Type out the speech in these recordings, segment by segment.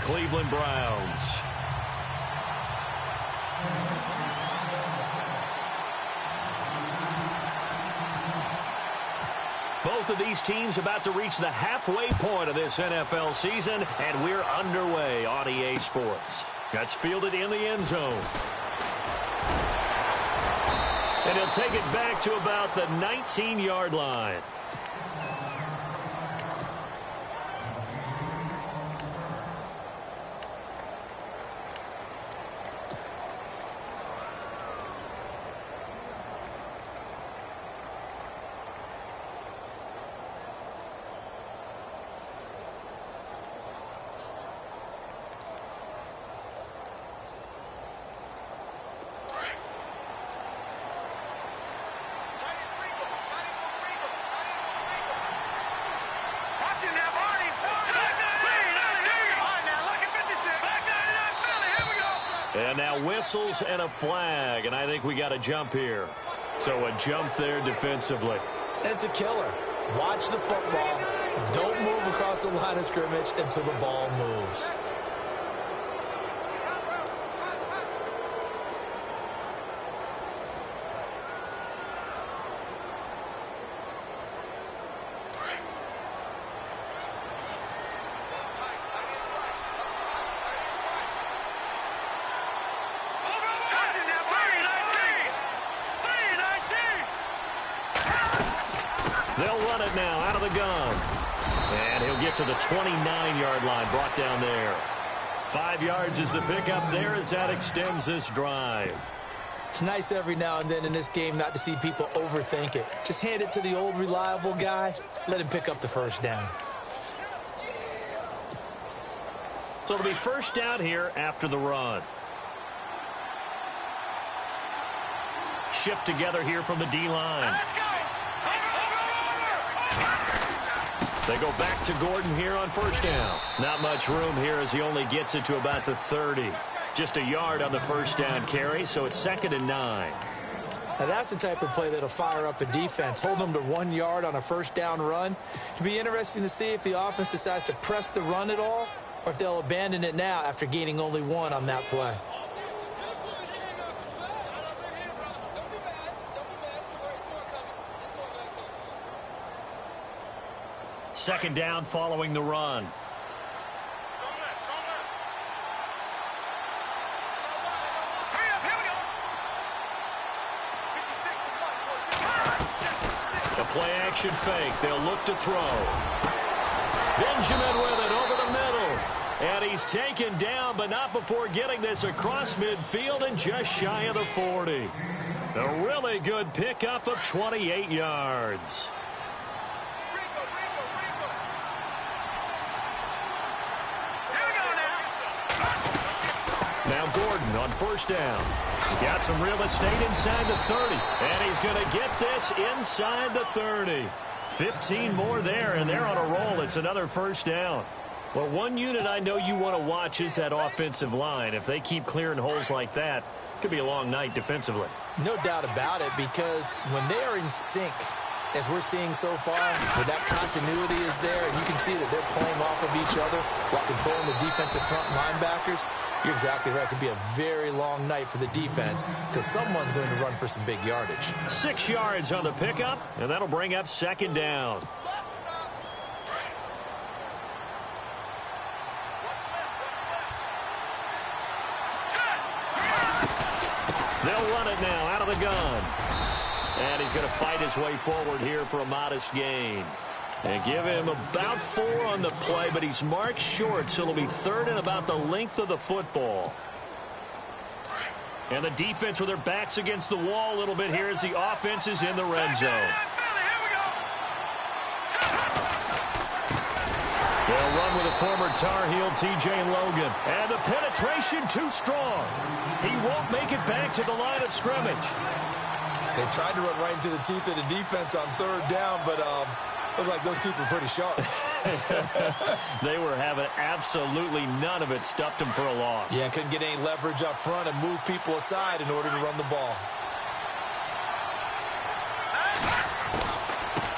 Cleveland Browns. Both of these teams about to reach the halfway point of this NFL season, and we're underway on EA Sports. That's fielded in the end zone. And he'll take it back to about the 19-yard line. And now whistles and a flag, and I think we got a jump here. So a jump there defensively. And it's a killer. Watch the football. Don't move across the line of scrimmage until the ball moves. They'll run it now out of the gun. And he'll get to the 29-yard line, brought down there. 5 yards is the pickup there as that extends this drive. It's nice every now and then in this game not to see people overthink it. Just hand it to the old reliable guy. Let him pick up the first down. So it'll be first down here after the run. Shift together here from the D-line. They go back to Gordon here on first down. Not much room here as he only gets it to about the 30. Just a yard on the first down carry, so it's 2nd and 9. Now that's the type of play that'll fire up the defense. Hold them to 1 yard on a first down run. It'll be interesting to see if the offense decides to press the run at all or if they'll abandon it now after gaining only 1 on that play. Second down following the run. The play action fake. They'll look to throw. Benjamin with it over the middle. And he's taken down, but not before getting this across midfield and just shy of the 40. A really good pickup of 28 yards. Now Gordon on first down. Got some real estate inside the 30. And he's going to get this inside the 30. 15 more there, and they're on a roll. It's another first down. Well, one unit I know you want to watch is that offensive line. If they keep clearing holes like that, it could be a long night defensively. No doubt about it, because when they are in sync, as we're seeing so far, where that continuity is there, and you can see that they're playing off of each other while controlling the defensive front linebackers, you're exactly right. It could be a very long night for the defense because someone's going to run for some big yardage. 6 yards on the pickup, and that'll bring up second down. They'll run it now out of the gun. And he's going to fight his way forward here for a modest gain. And give him about 4 on the play, but he's marked short, so it'll be 3rd and about the length of the football. And the defense with their backs against the wall a little bit here as the offense is in the red zone. They'll run with a former Tar Heel, T.J. Logan. And the penetration too strong. He won't make it back to the line of scrimmage. They tried to run right into the teeth of the defense on 3rd down, but looked like those teeth were pretty sharp. They were having absolutely none of it. Stuffed them for a loss. Yeah, couldn't get any leverage up front and move people aside in order to run the ball.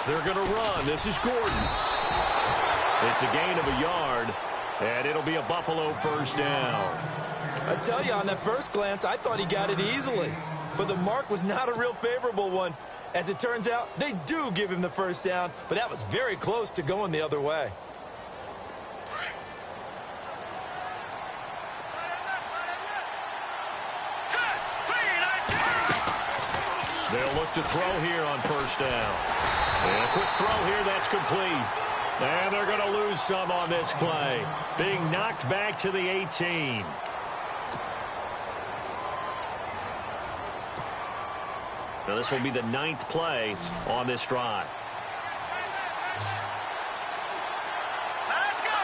They're going to run. This is Gordon. It's a gain of a yard. And it'll be a Buffalo first down. I tell you, on that first glance, I thought he got it easily. But the mark was not a real favorable one. As it turns out, they do give him the first down, but that was very close to going the other way. They'll look to throw here on first down. And a quick throw here, that's complete. And they're going to lose some on this play. Being knocked back to the 18. Now this will be the 9th play on this drive. Let's go.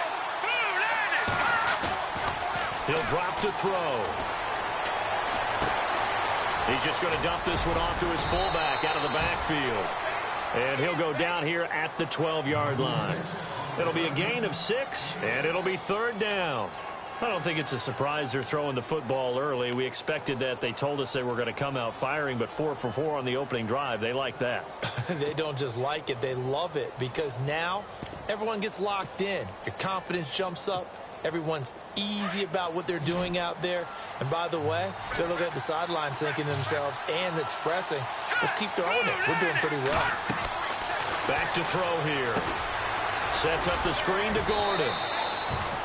He'll drop to throw. He's just going to dump this one off to his fullback out of the backfield. And he'll go down here at the 12-yard line. It'll be a gain of 6, and it'll be 3rd down. I don't think it's a surprise they're throwing the football early. We expected that. They told us they were going to come out firing, but 4 for 4 on the opening drive. They like that. They don't just like it, they love it, because now everyone gets locked in. Your confidence jumps up. Everyone's easy about what they're doing out there. And by the way, they're looking at the sideline thinking to themselves and expressing, let's keep throwing it. We're doing pretty well. Back to throw here. Sets up the screen to Gordon.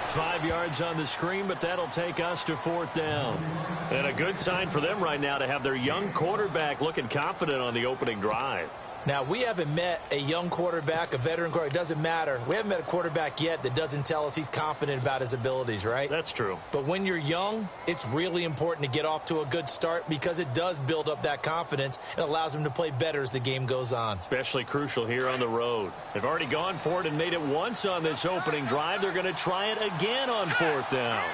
5 yards on the screen, but that'll take us to 4th down. And a good sign for them right now to have their young quarterback looking confident on the opening drive. Now, we haven't met a young quarterback, a veteran quarterback. It doesn't matter. We haven't met a quarterback yet that doesn't tell us he's confident about his abilities, right? That's true. But when you're young, it's really important to get off to a good start because it does build up that confidence and allows him to play better as the game goes on. Especially crucial here on the road. They've already gone for it and made it once on this opening drive. They're going to try it again on 4th down.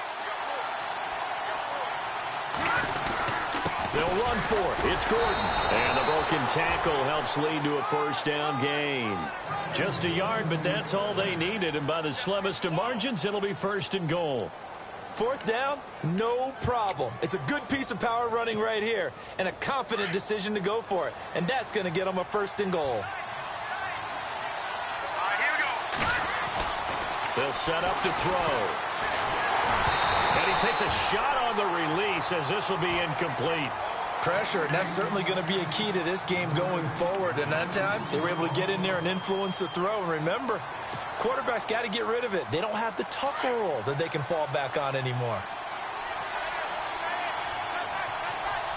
They'll run for it. It's Gordon. And the broken tackle helps lead to a first down gain. Just a yard, but that's all they needed. And by the slimmest of margins, it'll be 1st and goal. 4th down, no problem. It's a good piece of power running right here and a confident decision to go for it. And that's going to get them a 1st and goal. They'll set up to throw. And he takes a shot on the release as this will be incomplete. Pressure, and that's certainly going to be a key to this game going forward. And that time, they were able to get in there and influence the throw. And remember, quarterbacks got to get rid of it. They don't have the tucker roll that they can fall back on anymore.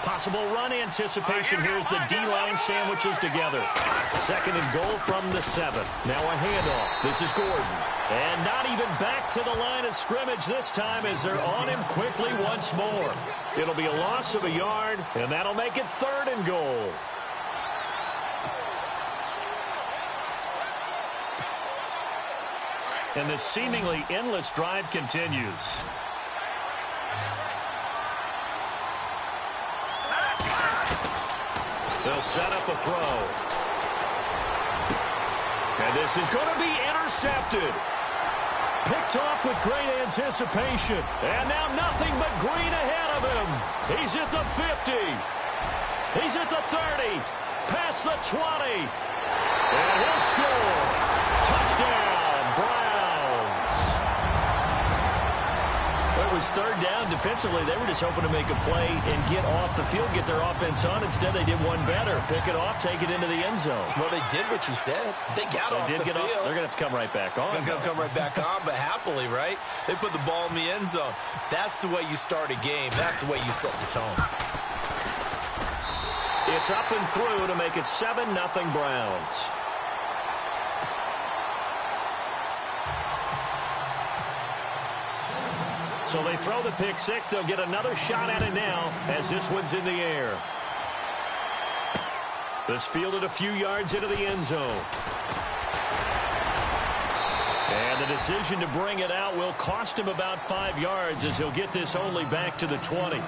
Possible run anticipation. Here's the D-line sandwiches together. 2nd and goal from the 7. Now a handoff. This is Gordon. And not even back to the line of scrimmage this time as they're on him quickly once more. It'll be a loss of a yard, and that'll make it 3rd and goal. And the seemingly endless drive continues. They'll set up a throw. And this is going to be intercepted. Picked off with great anticipation. And now nothing but green ahead of him. He's at the 50. He's at the 30. Past the 20. And he'll score. Touchdown, Browns. Well, it was 3rd down. Defensively, they were just hoping to make a play and get off the field, get their offense on. Instead, they did one better. Pick it off, take it into the end zone. Well, they did what you said. They got off the field. They're going to have to come right back on. They're going to come right back on, but happily, right? They put the ball in the end zone. That's the way you start a game. That's the way you set the tone. It's up and through to make it 7-0 Browns. So they throw the pick 6. They'll get another shot at it now as this one's in the air. This fielded a few yards into the end zone. And the decision to bring it out will cost him about 5 yards as he'll get this only back to the 20.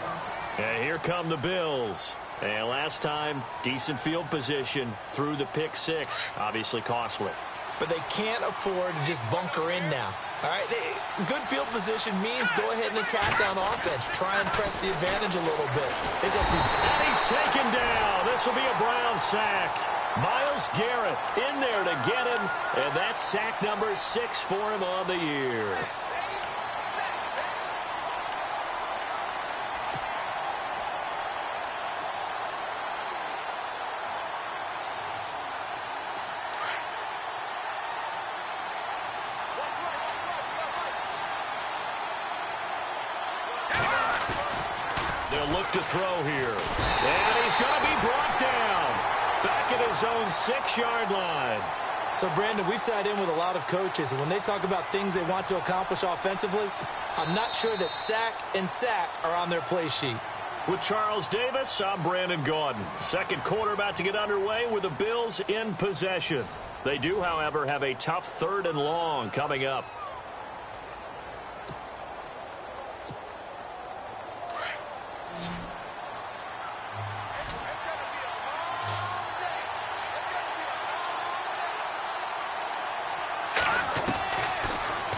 And here come the Bills. And last time, decent field position through the pick 6. Obviously costly. But they can't afford to just bunker in now. All right, good field position means go ahead and attack on offense. Try and press the advantage a little bit. And he's taken down. This will be a Brown sack. Myles Garrett in there to get him, and that's sack number 6 for him on the year. They'll look to throw here. And he's going to be brought down. Back at his own 6-yard line. So, Brandon, we've sat in with a lot of coaches, and when they talk about things they want to accomplish offensively, I'm not sure that sack and sack are on their play sheet. With Charles Davis, I'm Brandon Gaudin. Second quarter about to get underway with the Bills in possession. They do, however, have a tough 3rd and long coming up.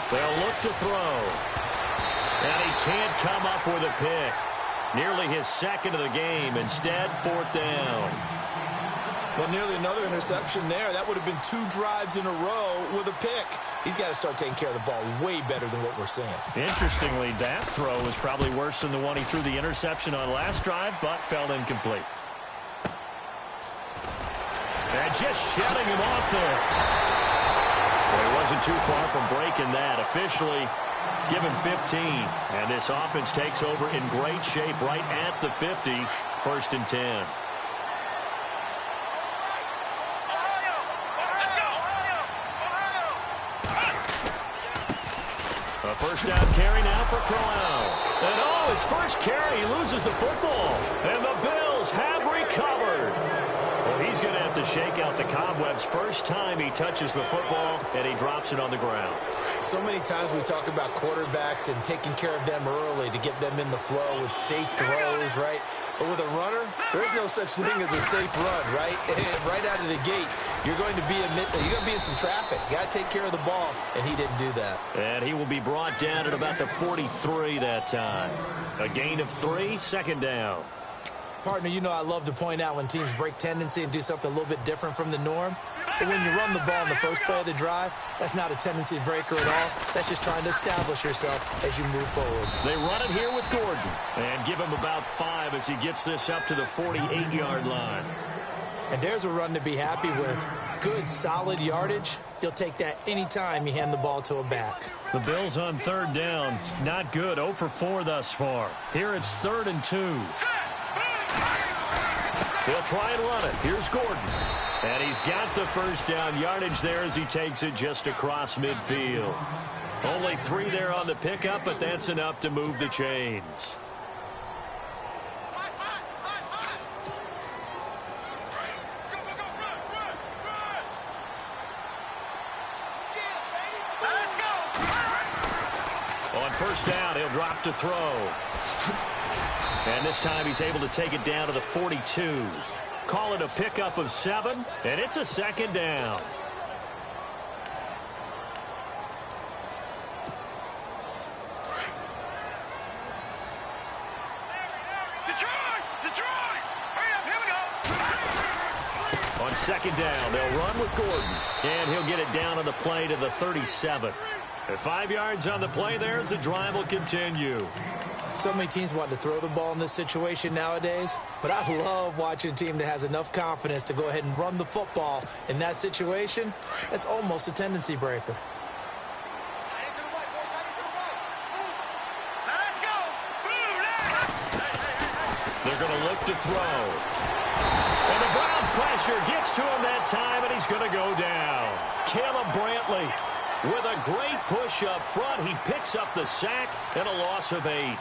They'll look to throw. And he can't come up with a pick. Nearly his 2nd of the game. Instead, 4th down. Well, nearly another interception there. That would have been 2 drives in a row with a pick. He's got to start taking care of the ball way better than what we're seeing. Interestingly, that throw was probably worse than the one he threw the interception on last drive, but fell incomplete. And just shutting him off there. Well, he wasn't too far from breaking that. Officially, give him 15. And this offense takes over in great shape right at the 50. 1st and 10. A first down carry now for Crowell. And oh, his first carry, he loses the football. And the Bills have recovered. Well, he's going to have to shake out the cobwebs first time he touches the football, and he drops it on the ground. So many times we talk about quarterbacks and taking care of them early to get them in the flow with safe throws, right? But with a runner, there's no such thing as a safe run, right? Right out of the gate, you're going to be in some traffic. You got to take care of the ball, and he didn't do that. And he will be brought down at about the 43 that time. A gain of 3, 2nd down. Partner, you know I love to point out when teams break tendency and do something a little bit different from the norm. But when you run the ball in the first play of the drive, that's not a tendency breaker at all. That's just trying to establish yourself as you move forward. They run it here with Gordon and give him about 5 as he gets this up to the 48-yard line. And there's a run to be happy with. Good, solid yardage. You'll take that anytime you hand the ball to a back. The Bills on 3rd down. Not good. 0 for 4 thus far. Here it's 3rd and 2. They'll try and run it. Here's Gordon. And he's got the first down yardage there as he takes it just across midfield. Only 3 there on the pickup, but that's enough to move the chains. On first down, he'll drop to throw. And this time he's able to take it down to the 42. Call it a pickup of 7, and it's a 2nd down. Detroit! Hurry up, here we go! On 2nd down, they'll run with Gordon. And he'll get it down on the play to the 37. At 5 yards on the play there, as the drive will continue. So many teams want to throw the ball in this situation nowadays, but I love watching a team that has enough confidence to go ahead and run the football in that situation. That's almost a tendency breaker. Let's go! They're going to look to throw. And the Browns pressure gets to him that time, and he's going to go down. Caleb Brantley with a great push up front. He picks up the sack and a loss of 8.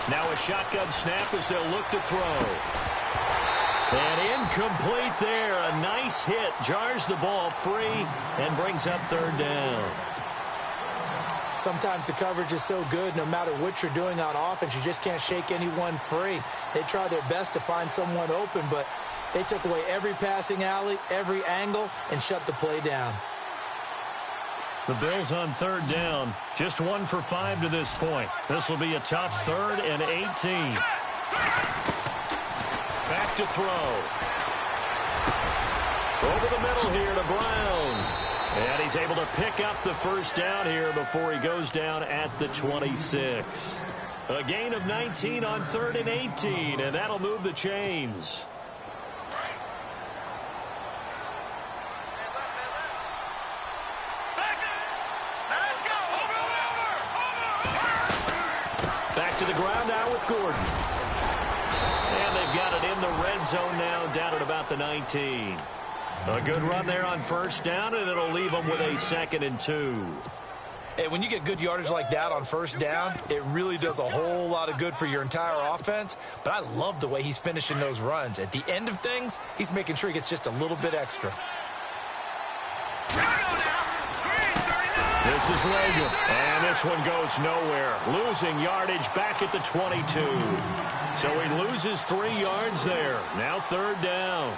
Now a shotgun snap as they'll look to throw. And incomplete there. A nice hit. Jars the ball free and brings up 3rd down. Sometimes the coverage is so good, no matter what you're doing on offense, you just can't shake anyone free. They try their best to find someone open, but they took away every passing alley, every angle, and shut the play down. The Bills on 3rd down. Just 1 for 5 to this point. This will be a tough 3rd and 18. Back to throw. Over the middle here to Brown. And he's able to pick up the first down here before he goes down at the 26. A gain of 19 on 3rd and 18, and that'll move the chains. Back to the ground now with Gordon. And they've got it in the red zone now, down at about the 19. A good run there on 1st down, and it'll leave them with a 2nd and 2. Hey, when you get good yardage like that on 1st down, it really does a whole lot of good for your entire offense. But I love the way he's finishing those runs. At the end of things, he's making sure he gets just a little bit extra. This is Logan, and this one goes nowhere. Losing yardage back at the 22. So he loses 3 yards there. Now 3rd down.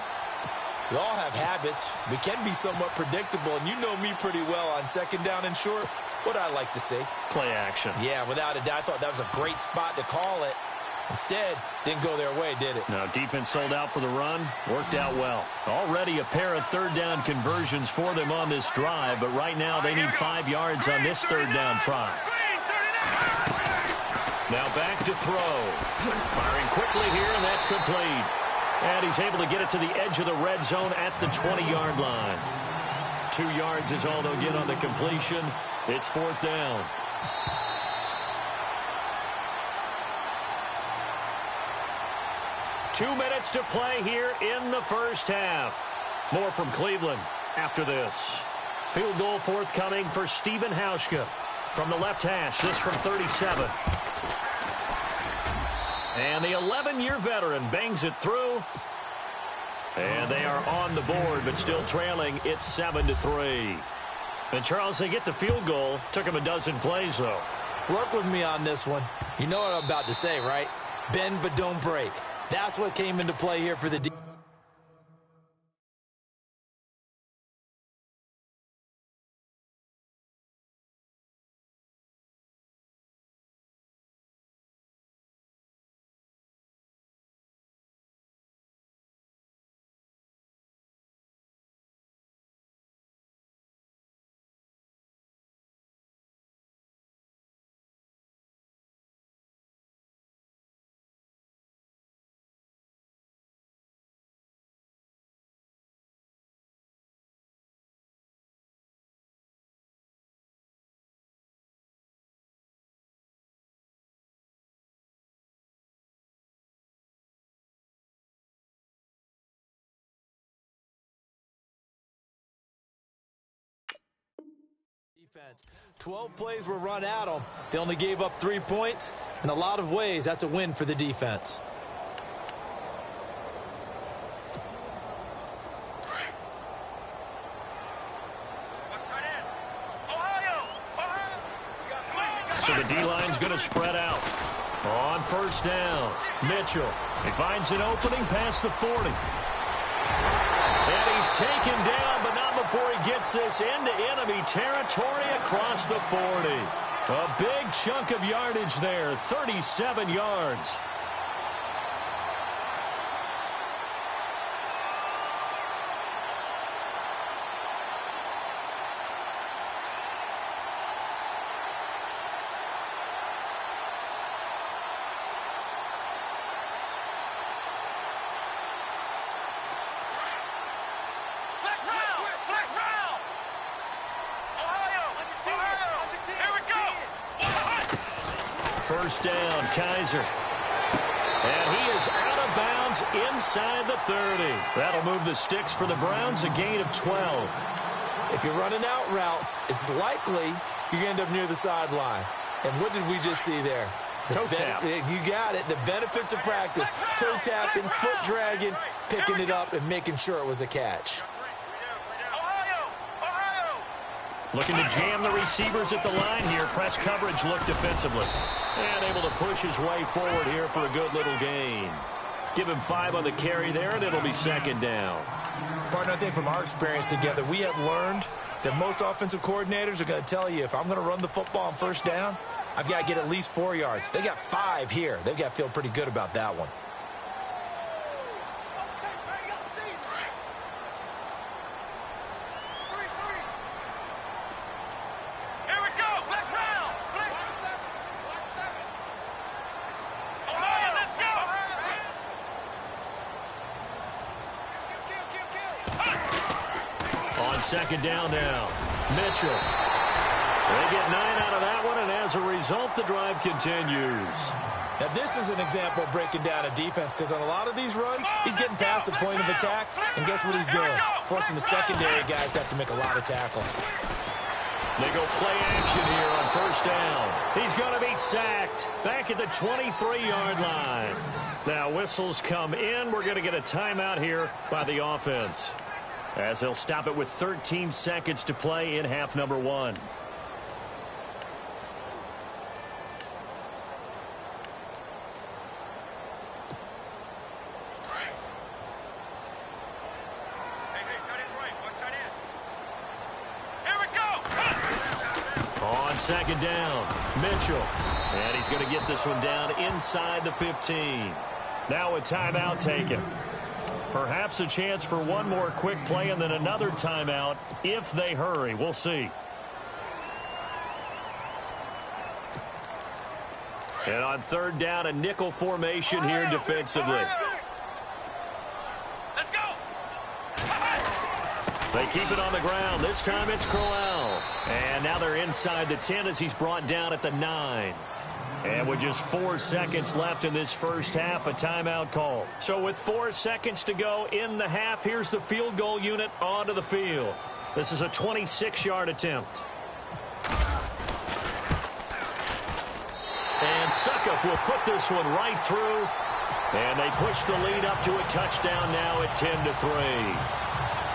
We all have habits. We can be somewhat predictable, and you know me pretty well on 2nd down and short. What I like to see. Play action. Yeah, without a doubt, I thought that was a great spot to call it. Instead, didn't go their way, did it? No, defense sold out for the run. Worked out well. Already a pair of 3rd down conversions for them on this drive, but right now they need 5 yards on this 3rd down try. Now back to throw. Firing quickly here, and that's complete. And he's able to get it to the edge of the red zone at the 20-yard line. 2 yards is all they'll get on the completion. It's 4th down. Two minutes to play here in the 1st half. More from Cleveland after this. Field goal forthcoming for Stephen Hauschka from the left hash. This from 37. And the 11-year veteran bangs it through. And they are on the board, but still trailing. It's 7-3. And, Charles, they get the field goal. Took them a dozen plays, though. Work with me on this one. You know what I'm about to say, right? Bend but don't break. That's what came into play here for the defense. Defense. 12 plays were run at them. They only gave up 3 points. In a lot of ways, that's a win for the defense. So the D-line's going to spread out. On 1st down, Mitchell. He finds an opening past the 40. And he's taken down, but not before he gets this into enemy territory across the 40. A big chunk of yardage there, 37 yards. First down, Kaiser. And he is out of bounds inside the 30. That'll move the sticks for the Browns, a gain of 12. If you're running out route, it's likely you're going to end up near the sideline. And what did we just see there? Toe tap. You got it. The benefits of practice. Toe tapping, foot dragging, picking it up, and making sure it was a catch. Looking to jam the receivers at the line here. Press coverage look defensively. And able to push his way forward here for a good little gain. Give him 5 on the carry there, and it'll be 2nd down. Partner, I think from our experience together, we have learned that most offensive coordinators are going to tell you, if I'm going to run the football on 1st down, I've got to get at least 4 yards. They got 5 here. They've got to feel pretty good about that one. second down now. Mitchell. They get 9 out of that one, and as a result, the drive continues. Now, this is an example of breaking down a defense, because on a lot of these runs, he's getting past the point of attack, and guess what he's doing? Forcing the secondary guys to have to make a lot of tackles. They go play action here on first down. He's going to be sacked back at the 23-yard line. Now, whistles come in. We're going to get a timeout here by the offense, as they'll stop it with 13 seconds to play in half number 1. Second down, Mitchell. And he's going to get this one down inside the 15. Now a timeout taken. Perhaps a chance for one more quick play and then another timeout if they hurry. We'll see. And on third down, a nickel formation here defensively. They keep it on the ground. This time it's Crowell. And now they're inside the 10 as he's brought down at the 9. And with just 4 seconds left in this first half, a timeout call. So with 4 seconds to go in the half, here's the field goal unit onto the field. This is a 26-yard attempt. And Suckup will put this one right through. And they push the lead up to a touchdown now at 10-3.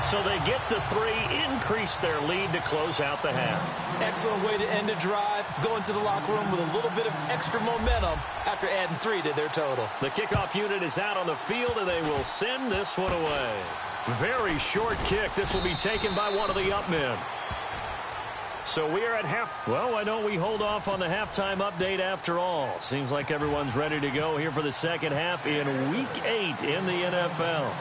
So they get the 3, increase their lead to close out the half. Excellent way to end a drive. Go into the locker room with a little bit of extra momentum after adding 3 to their total. The kickoff unit is out on the field, and they will send this one away. Very short kick. This will be taken by one of the up men. So we are at half. Well, why don't we hold off on the halftime update after all? Seems like everyone's ready to go here for the second half in Week 8 in the NFL.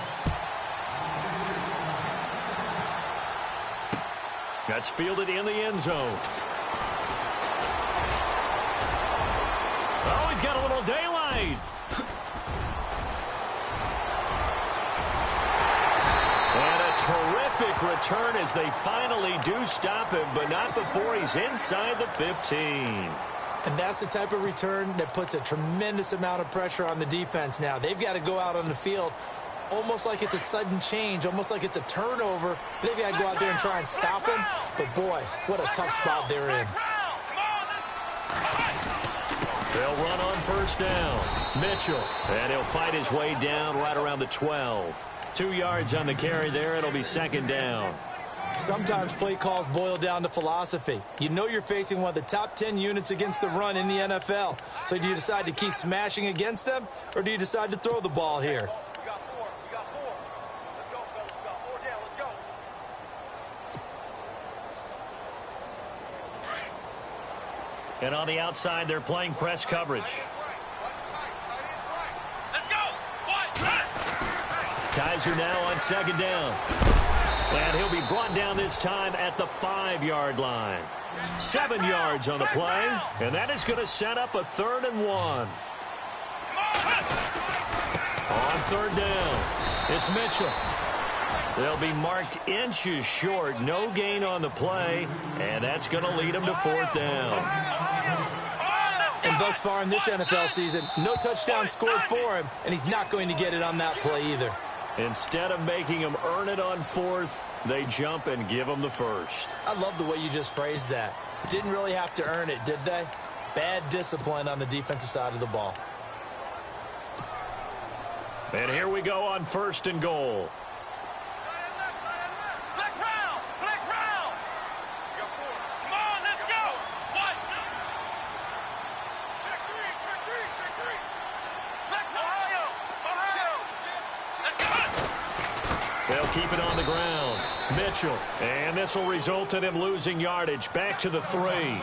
That's fielded in the end zone. Oh, he's got a little daylight. And a terrific return as they finally do stop him, but not before he's inside the 15. And that's the type of return that puts a tremendous amount of pressure on the defense now. They've got to go out on the field almost like it's a sudden change, almost like it's a turnover. They've got to go out there and try and stop him. But, boy, what a tough spot they're in. They'll run on first down. Mitchell. And he'll fight his way down right around the 12. 2 yards on the carry there. It'll be second down. Sometimes play calls boil down to philosophy. You know you're facing one of the top 10 units against the run in the NFL. So do you decide to keep smashing against them, or do you decide to throw the ball here? And on the outside, they're playing press coverage. Kaiser now on second down. And he'll be brought down this time at the 5-yard line. 7 yards on the play. And that is going to set up a 3rd and 1. On third down, it's Mitchell. They'll be marked inches short. No gain on the play. And that's going to lead them to 4th down. And thus far in this NFL season, no touchdown scored for him, and he's not going to get it on that play either. Instead of making him earn it on 4th, they jump and give him the 1st. I love the way you just phrased that. Didn't really have to earn it, did they? Bad discipline on the defensive side of the ball. And here we go on 1st and goal. They'll keep it on the ground. Mitchell. And this will result in him losing yardage. Back to the 3.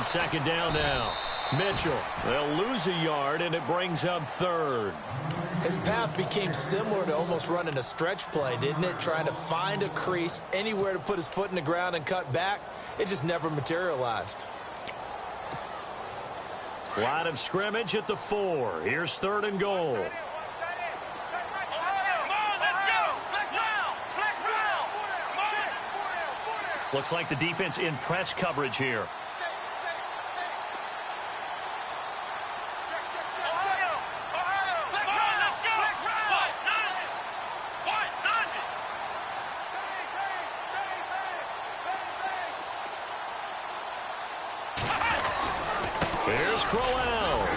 second down now. Mitchell, they'll lose a yard, and it brings up third. His path became similar to almost running a stretch play, didn't it? Trying to find a crease, anywhere to put his foot in the ground and cut back. It just never materialized. Line of scrimmage at the 4. Here's third and goal. Looks like the defense in press coverage here. Here's Crowell.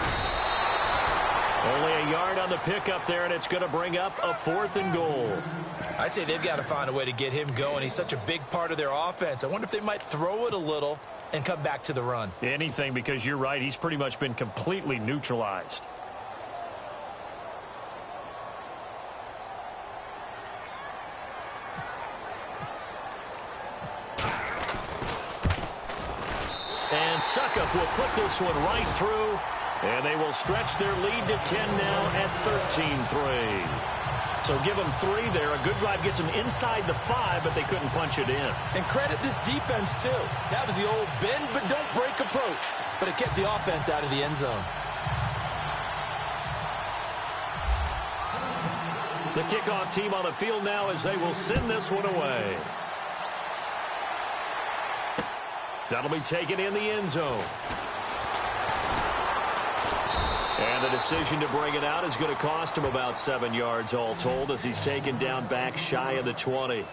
Only a yard on the pickup there, and it's going to bring up a 4th and goal. I'd say they've got to find a way to get him going. He's such a big part of their offense. I wonder if they might throw it a little and come back to the run. Anything, because you're right. He's pretty much been completely neutralized. And Suckup will put this one right through, and they will stretch their lead to 10 now at 13-3. So give them 3 there. A good drive gets them inside the 5, but they couldn't punch it in. And credit this defense, too. That was the old bend but don't break approach, but it kept the offense out of the end zone. The kickoff team on the field now as they will send this one away. That'll be taken in the end zone. And the decision to bring it out is going to cost him about 7 yards all told as he's taken down back shy of the 20.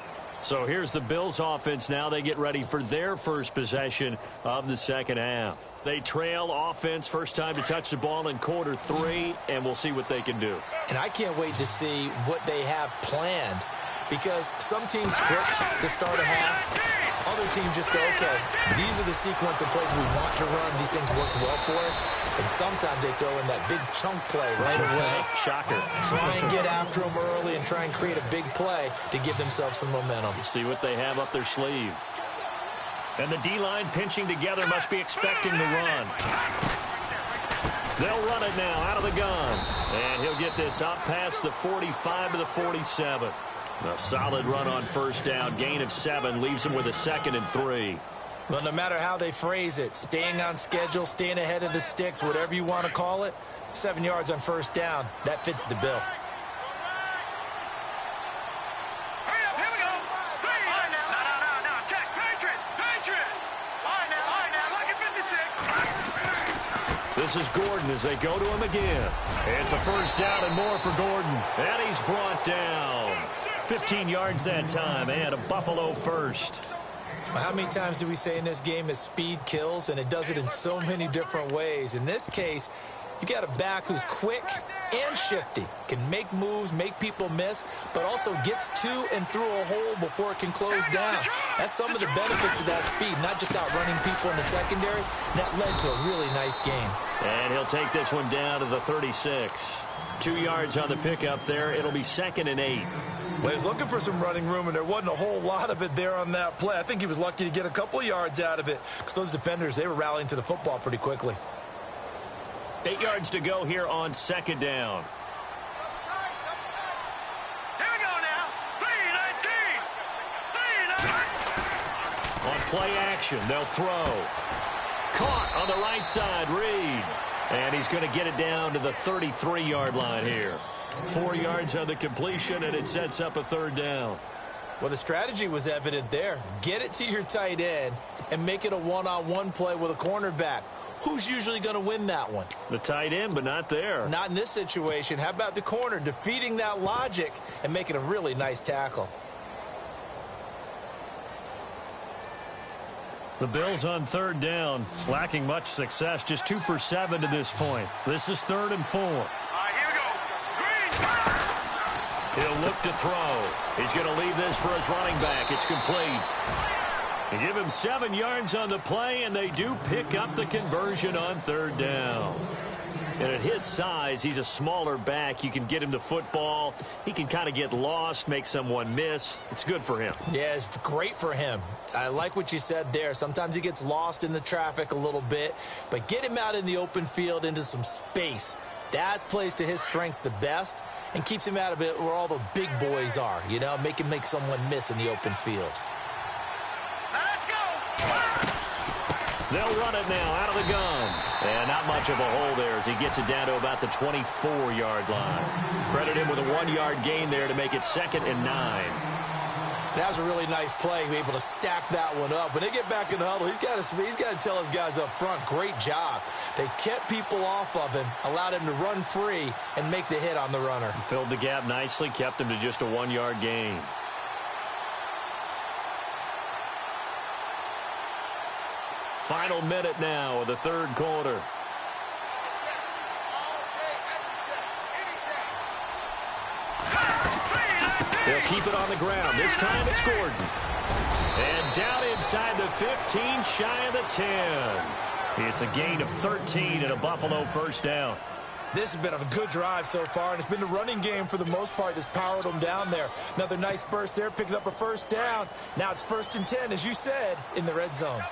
So here's the Bills offense now. They get ready for their first possession of the second half. They trail offense, first time to touch the ball in quarter 3, and we'll see what they can do. And I can't wait to see what they have planned, because some teams script to start a half. Other teams just go, okay, these are the sequence of plays we want to run. These things worked well for us. And sometimes they throw in that big chunk play right away. Shocker. Try and get after them early and try and create a big play to give themselves some momentum. See what they have up their sleeve. And the D-line pinching together must be expecting the run. They'll run it now out of the gun. And he'll get this up past the 45 to the 47. A solid run on first down. Gain of 7 leaves him with a 2nd and 3. Well, no matter how they phrase it, staying on schedule, staying ahead of the sticks, whatever you want to call it, 7 yards on first down, that fits the bill. Hurry up, here we go. No. Check. Patriot. Line now. Look at 56. This is Gordon as they go to him again. It's a first down and more for Gordon. And he's brought down. 15 yards that time, and a Buffalo first. Well, how many times do we say in this game that speed kills, and it does it in so many different ways? In this case, you got a back who's quick and shifty, can make moves, make people miss, but also gets to and through a hole before it can close down. That's some of the benefits of that speed, not just outrunning people in the secondary. That led to a really nice game. And he'll take this one down to the 36. 2 yards on the pickup there. It'll be 2nd and 8. Well, he was looking for some running room, and there wasn't a whole lot of it there on that play. I think he was lucky to get a couple of yards out of it because those defenders, they were rallying to the football pretty quickly. 8 yards to go here on 2nd down. Here we go now. 3-19. On play action, they'll throw. Caught on the right side, Reed. And he's going to get it down to the 33-yard line here. 4 yards on the completion, and it sets up a 3rd down. Well, the strategy was evident there. Get it to your tight end and make it a one-on-one play with a cornerback. Who's usually going to win that one? The tight end, but not there. Not in this situation. How about the corner defeating that logic and making a really nice tackle? The Bills on 3rd down, lacking much success, just 2 for 7 to this point. This is 3rd and 4. All right, here we go. Green. He'll look to throw. He's going to leave this for his running back. It's complete. They give him 7 yards on the play, and they do pick up the conversion on 3rd down. And at his size, he's a smaller back. You can get him the football. He can kind of get lost, make someone miss. It's good for him. Yeah, it's great for him. I like what you said there. Sometimes he gets lost in the traffic a little bit, but get him out in the open field into some space. That plays to his strengths the best and keeps him out of it where all the big boys are, you know, make him make someone miss in the open field. Let's go. They'll run it now out of the gun. And not much of a hole there as he gets it down to about the 24-yard line. Credit him with a 1-yard gain there to make it 2nd and 9. That was a really nice play. He was able to stack that one up. When they get back in the huddle, he's got to tell his guys up front, great job. They kept people off of him, allowed him to run free, and make the hit on the runner. Filled the gap nicely, kept him to just a 1-yard gain. Final minute now of the third quarter. They'll keep it on the ground. This time it's Gordon. And down inside the 15, shy of the 10. It's a gain of 13 and a Buffalo first down. This has been a good drive so far, and it's been the running game for the most part that's powered them down there. Another nice burst there, picking up a first down. Now it's 1st and 10, as you said, in the red zone.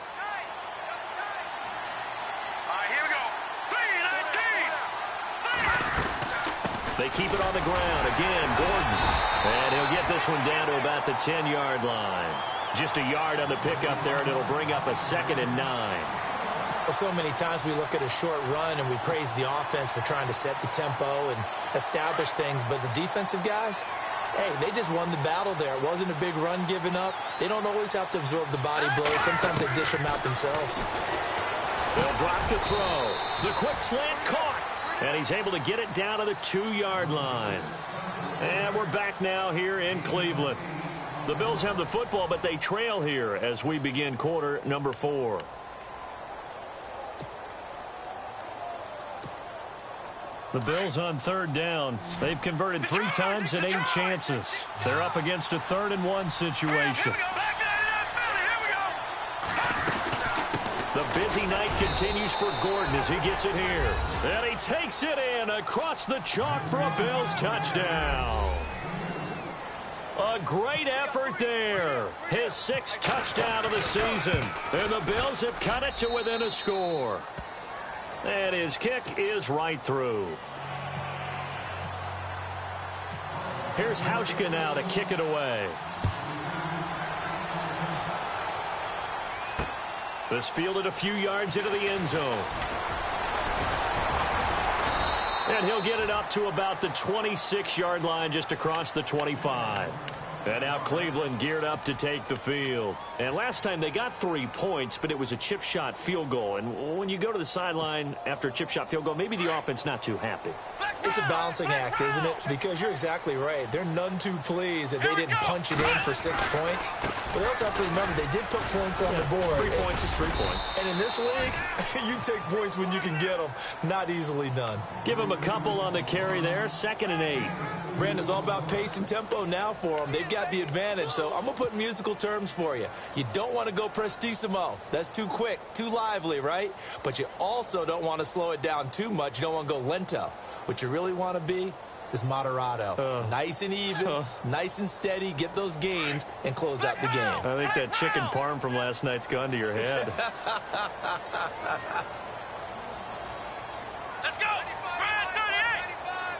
They keep it on the ground. Again, Gordon. And he'll get this one down to about the 10-yard line. Just a yard on the pickup there, and it'll bring up a 2nd and 9. Well, so many times we look at a short run and we praise the offense for trying to set the tempo and establish things. But the defensive guys, hey, they just won the battle there. It wasn't a big run given up. They don't always have to absorb the body blows. Sometimes they dish them out themselves. They'll drop the throw. The quick slant caught. And he's able to get it down to the 2-yard line. And we're back now here in Cleveland. The Bills have the football, but they trail here as we begin quarter number 4. The Bills on 3rd down. They've converted 3 times and 8 chances. They're up against a 3rd and 1 situation. The busy night continues for Gordon as he gets it here. And he takes it in across the chalk for a Bills touchdown. A great effort there. His 6th touchdown of the season. And the Bills have cut it to within a score. And his kick is right through. Here's Hauschka now to kick it away. This fielded a few yards into the end zone. And he'll get it up to about the 26-yard line just across the 25. And now Cleveland geared up to take the field. And last time they got 3 points, but it was a chip shot field goal. And when you go to the sideline after a chip shot field goal, maybe the offense not too happy. It's a balancing act, isn't it? Because you're exactly right. They're none too pleased that they didn't punch it in for 6 points. But they also have to remember they did put points on the board. 3 points is 3 points. And in this league, you take points when you can get them. Not easily done. Give them a couple on the carry there. 2nd and 8. Brandon, it's all about pace and tempo now for them. They've got the advantage. So I'm going to put musical terms for you. You don't want to go prestissimo. That's too quick, too lively, right? But you also don't want to slow it down too much. You don't want to go lento. What you really want to be is moderato. Nice and even, nice and steady, get those gains, and close out the game. I think that chicken parm from last night's gone to your head. Let's go! Brand 38!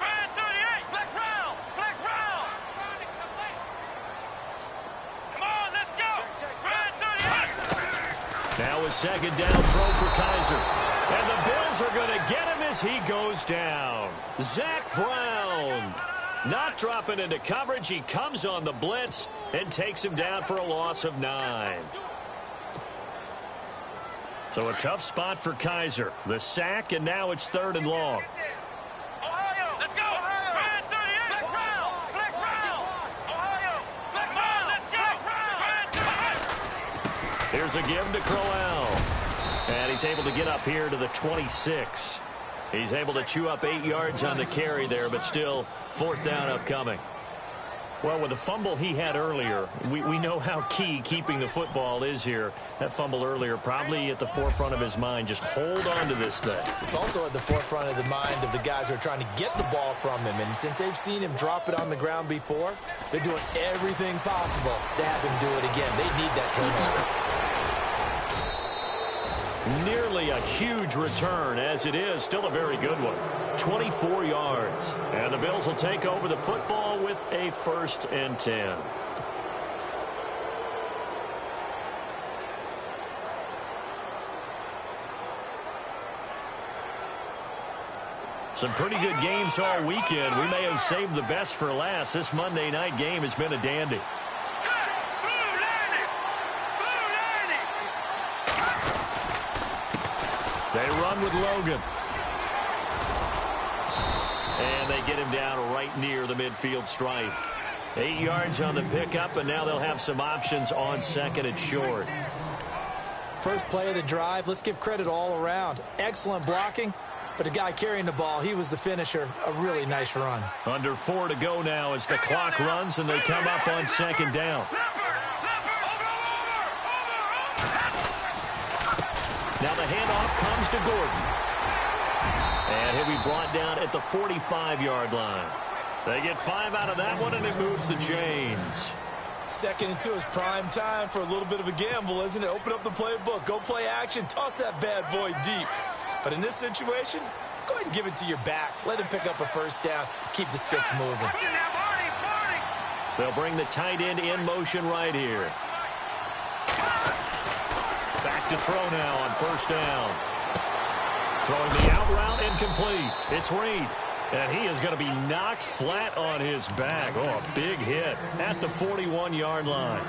Brand 38! Flex round! Flex round! Come on, let's go! Brand 38! Now a 2nd down throw for Kaiser. And the Bills are going to get him as he goes down. Zach Brown not dropping into coverage. He comes on the blitz and takes him down for a loss of 9. So a tough spot for Kaiser. The sack, and now it's 3rd and long. Ohio! Let's go! Brand 38! Flex round! Flex round! Ohio! Flex round! Let's go! Brand 38! Here's a give to Crowell. And he's able to get up here to the 26. He's able to chew up 8 yards on the carry there, but still 4th down upcoming. Well, with the fumble he had earlier, we know how key keeping the football is here. That fumble earlier probably at the forefront of his mind. Just hold on to this thing. It's also at the forefront of the mind of the guys who are trying to get the ball from him. And since they've seen him drop it on the ground before, they're doing everything possible to have him do it again. They need that turnover. Nearly a huge return, as it is. Still a very good one. 24 yards. And the Bills will take over the football with a 1st and 10. Some pretty good games all weekend. We may have saved the best for last. This Monday night game has been a dandy. They run with Logan. And they get him down right near the midfield stripe. 8 yards on the pickup, and now they'll have some options on 2nd and short. First play of the drive, let's give credit all around. Excellent blocking, but the guy carrying the ball, he was the finisher. A really nice run. Under 4 to go now as the clock runs, and they come up on 2nd down. Now the handoff comes to Gordon. And he'll be brought down at the 45-yard line. They get 5 out of that one, and it moves the chains. 2nd and 2 is prime time for a little bit of a gamble, isn't it? Open up the playbook, go play action, toss that bad boy deep. But in this situation, go ahead and give it to your back. Let him pick up a 1st down, keep the sticks moving. They'll bring the tight end in motion right here. Back to throw now on 1st down. Throwing the out route incomplete. It's Reed. And he is going to be knocked flat on his back. Oh, a big hit at the 41-yard line.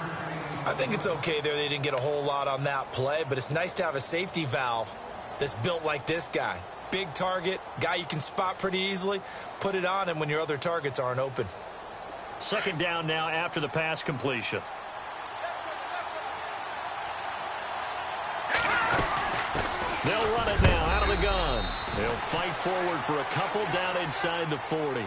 I think it's okay there. They didn't get a whole lot on that play, but it's nice to have a safety valve that's built like this guy. Big target, guy you can spot pretty easily. Put it on him when your other targets aren't open. 2nd down now after the pass completion. They'll run it now out of the gun. They'll fight forward for a couple down inside the 40.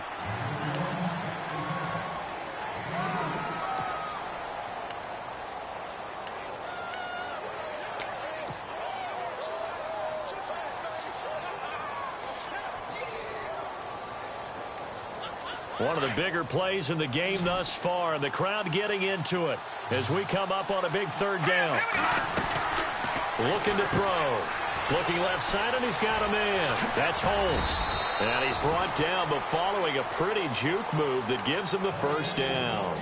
One of the bigger plays in the game thus far, and the crowd getting into it as we come up on a big 3rd down. Looking to throw. Looking left side, and he's got a man. That's Holmes. And he's brought down, but following a pretty juke move that gives him the 1st down.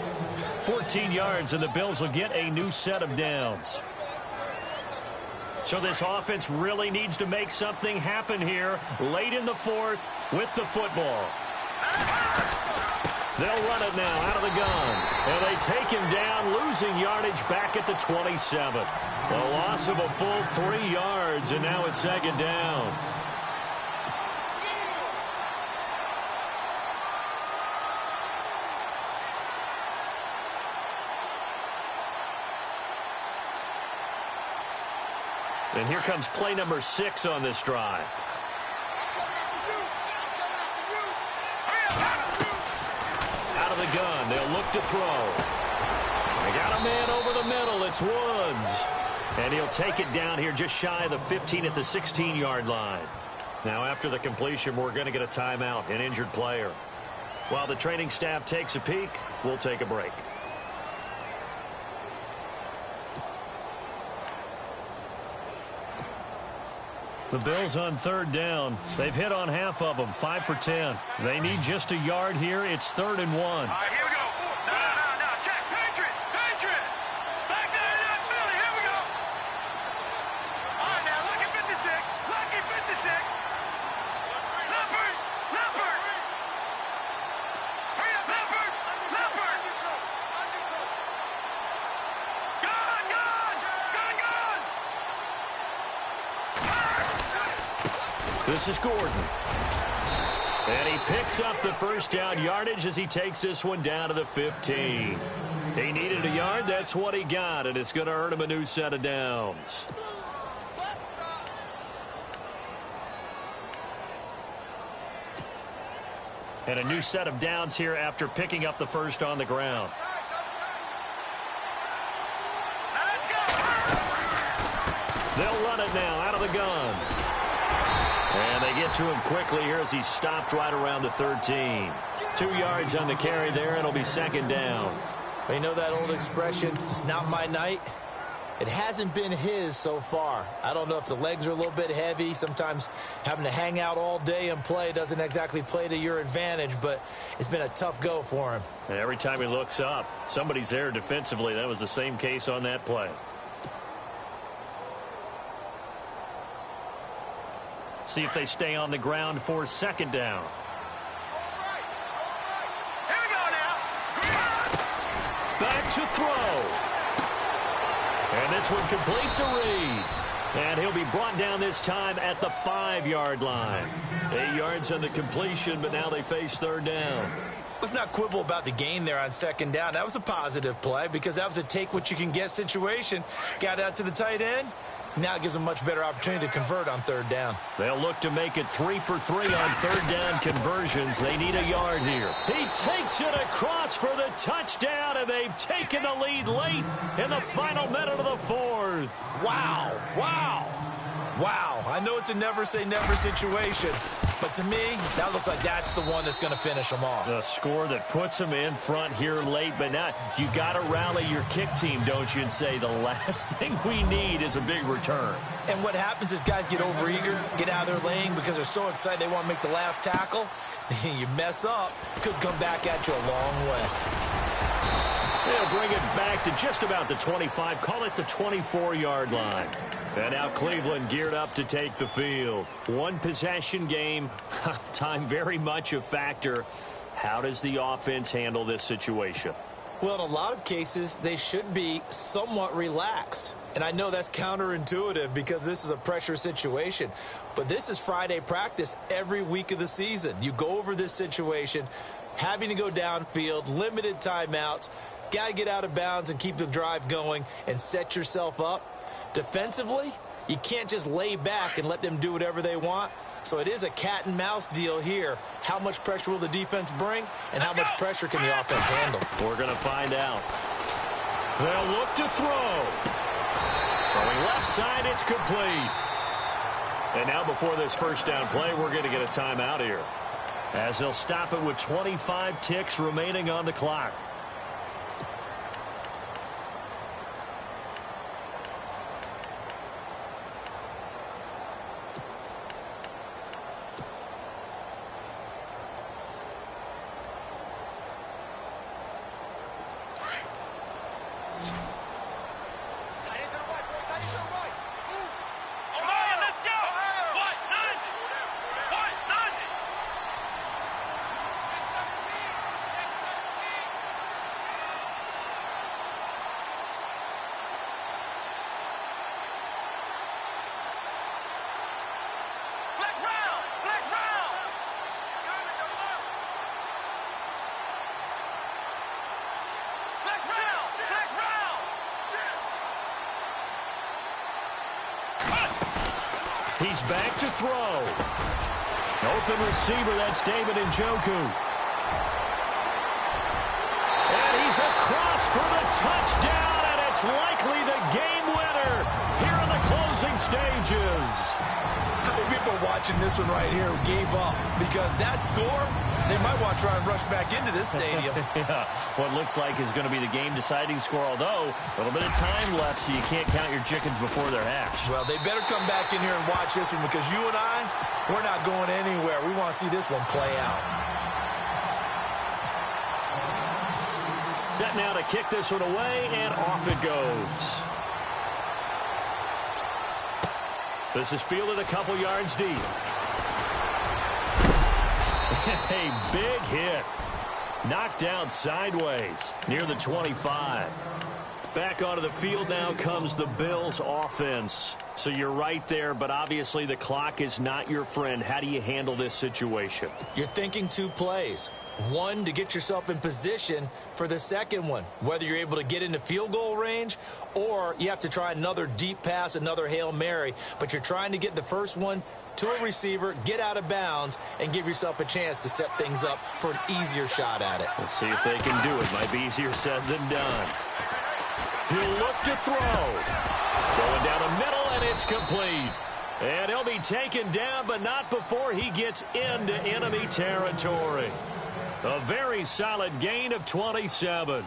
14 yards, and the Bills will get a new set of downs. So this offense really needs to make something happen here late in the 4th with the football. They'll run it now out of the gun. And they take him down, losing yardage back at the 27. A loss of a full 3 yards, and now it's 2nd down. And here comes play number 6 on this drive. Out of the gun, they'll look to throw. They got a man over the middle. It's Woods. And he'll take it down here just shy of the 15 at the 16-yard line. Now after the completion, we're going to get a timeout, an injured player. While the training staff takes a peek, we'll take a break. The Bills on 3rd down. They've hit on half of them, 5 for 10. They need just a yard here. It's 3rd and 1. All right, here we go. No, check. Patriot. Back there in that Philly. Here we go. All right, now, lucky 56. Lucky 56. Leopard. Hurry up, Leopard. Gun. This is Gordon. And he picks up the 1st down yardage as he takes this one down to the 15. He needed a yard. That's what he got, and it's going to earn him a new set of downs. And a new set of downs here after picking up the first on the ground. Let's go. They'll run it now out of the gun. And they get to him quickly here as he stopped right around the 13. 2 yards on the carry there. It'll be second down. Well, you know that old expression, it's not my night? It hasn't been his so far. I don't know if the legs are a little bit heavy. Sometimes having to hang out all day and play doesn't exactly play to your advantage, but it's been a tough go for him. And every time he looks up, somebody's there defensively. That was the same case on that play. See if they stay on the ground for second down. Here we go now. Back to throw. And this one completes a read. And he'll be brought down this time at the 5-yard line. 8 yards on the completion, but now they face third down. Let's not quibble about the gain there on second down. That was a positive play because that was a take-what-you-can-get situation. Got out to the tight end. Now it gives them a much better opportunity to convert on third down. They'll look to make it 3 for 3 on third down conversions. They need a yard here. He takes it across for the touchdown, and they've taken the lead late in the final minute of the fourth. Wow, wow, wow. I know it's a never-say-never situation, but to me, that looks like that's the one that's going to finish them off. The score that puts them in front here late, but now you got to rally your kick team, don't you, and say the last thing we need is a big return. And what happens is guys get overeager, get out of their lane because they're so excited they want to make the last tackle. You mess up, could come back at you a long way. They'll bring it back to just about the 25, call it the 24-yard line. And now Cleveland geared up to take the field. One possession game, time very much a factor. How does the offense handle this situation? Well, in a lot of cases, they should be somewhat relaxed. And I know that's counterintuitive because this is a pressure situation. But this is Friday practice every week of the season. You go over this situation, having to go downfield, limited timeouts, got to get out of bounds and keep the drive going and set yourself up. Defensively, you can't just lay back and let them do whatever they want. So it is a cat and mouse deal here. How much pressure will the defense bring, and how much pressure can the offense handle? We're going to find out. They'll look to throw. Throwing left side, it's complete. And now before this first down play, we're going to get a timeout here, as they'll stop it with 25 ticks remaining on the clock. He's back to throw. Open receiver, that's David Njoku. And he's across for the touchdown, and it's likely the game winner here in the closing stages. How many people are watching this one right here who gave up? Because that score, they might want to try and rush back into this stadium. Yeah, what looks like is going to be the game-deciding score, although a little bit of time left, so you can't count your chickens before they're hatched. Well, they better come back in here and watch this one because you and I, we're not going anywhere. We want to see this one play out. Set now to kick this one away, and off it goes. This is fielded a couple yards deep. A big hit. Knocked down sideways near the 25. Back onto the field now comes the Bills offense. So you're right there, but obviously the clock is not your friend. How do you handle this situation? You're thinking 2 plays. One, to get yourself in position for the second one, whether you're able to get into field goal range or you have to try another deep pass, another Hail Mary, but you're trying to get the first one to a receiver, get out of bounds, and give yourself a chance to set things up for an easier shot at it. We'll see if they can do it. Might be easier said than done. He'll look to throw. Going down the middle, and it's complete. And he'll be taken down, but not before he gets into enemy territory. A very solid gain of 27.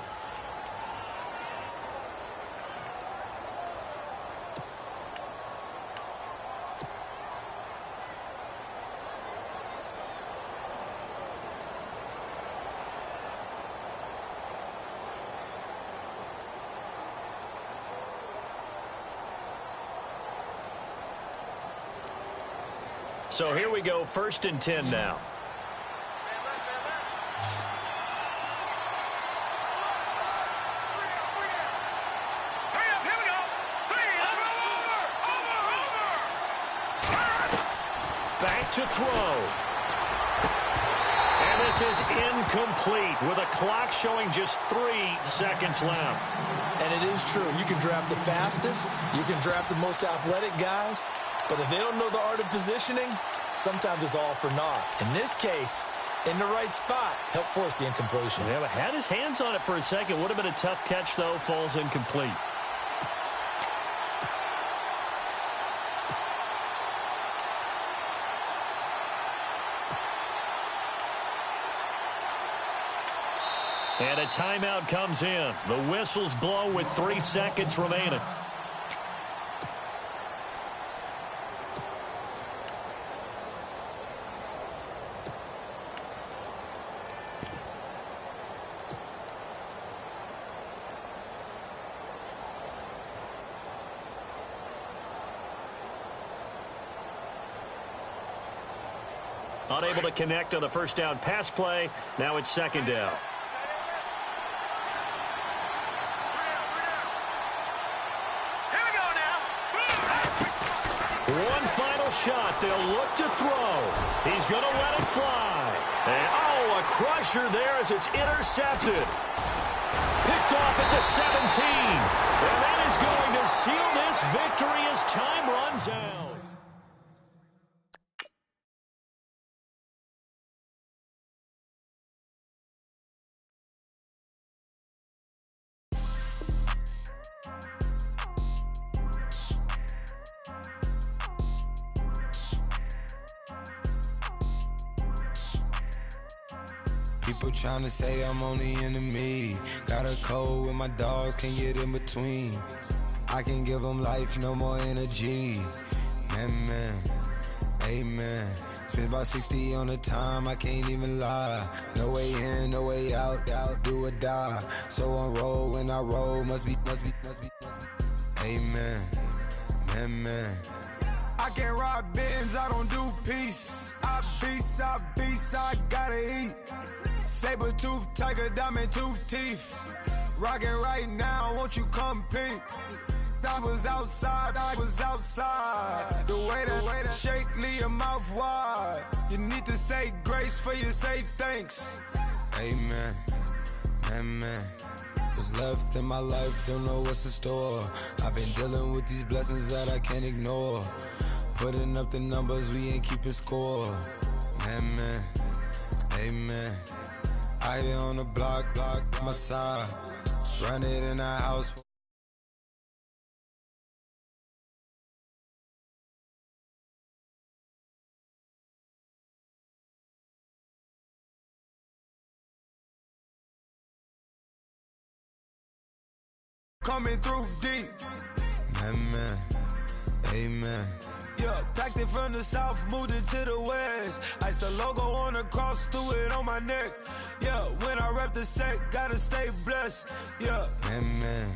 So here we go, 1st and 10 now. Back to throw. And this is incomplete with a clock showing just 3 seconds left. And it is true. You can draft the fastest. You can draft the most athletic guys. But if they don't know the art of positioning, sometimes it's all for naught. In this case, in the right spot, help force the incompletion. Yeah, but had his hands on it for a second. Would have been a tough catch, though. Falls incomplete. And a timeout comes in. The whistles blow with 3 seconds remaining. Unable to connect on the first down pass play. Now it's 2nd down. Here we go now. One final shot. They'll look to throw. He's going to let it fly. And, a crusher there as it's intercepted. Picked off at the 17. And that is going to seal this victory as time runs out. People trying to say I'm only enemy. Got a code with my dogs, can't get in between. I can give them life, no more energy. Man, amen. Spent about 60 on the time, I can't even lie. No way in, no way out, do or die. So on roll, when I roll, must be. Amen, man. I can't ride Benz, I don't do peace. I beast, I gotta eat. Saber tooth, tiger, diamond tooth teeth. Rockin' right now, won't you come peek? I was outside. The way that shake, leave your mouth wide. You need to say grace for you say thanks. Amen, amen. What's left in my life, don't know what's in store. I've been dealing with these blessings that I can't ignore. Putting up the numbers, we ain't keeping score. Amen, amen. I here on the block, my side. Run it in the house. Coming through deep. Amen, amen. Yeah, packed it from the south, moved it to the west. Iced the logo on the cross, threw it on my neck. Yeah, when I rep the set, gotta stay blessed. Yeah, amen.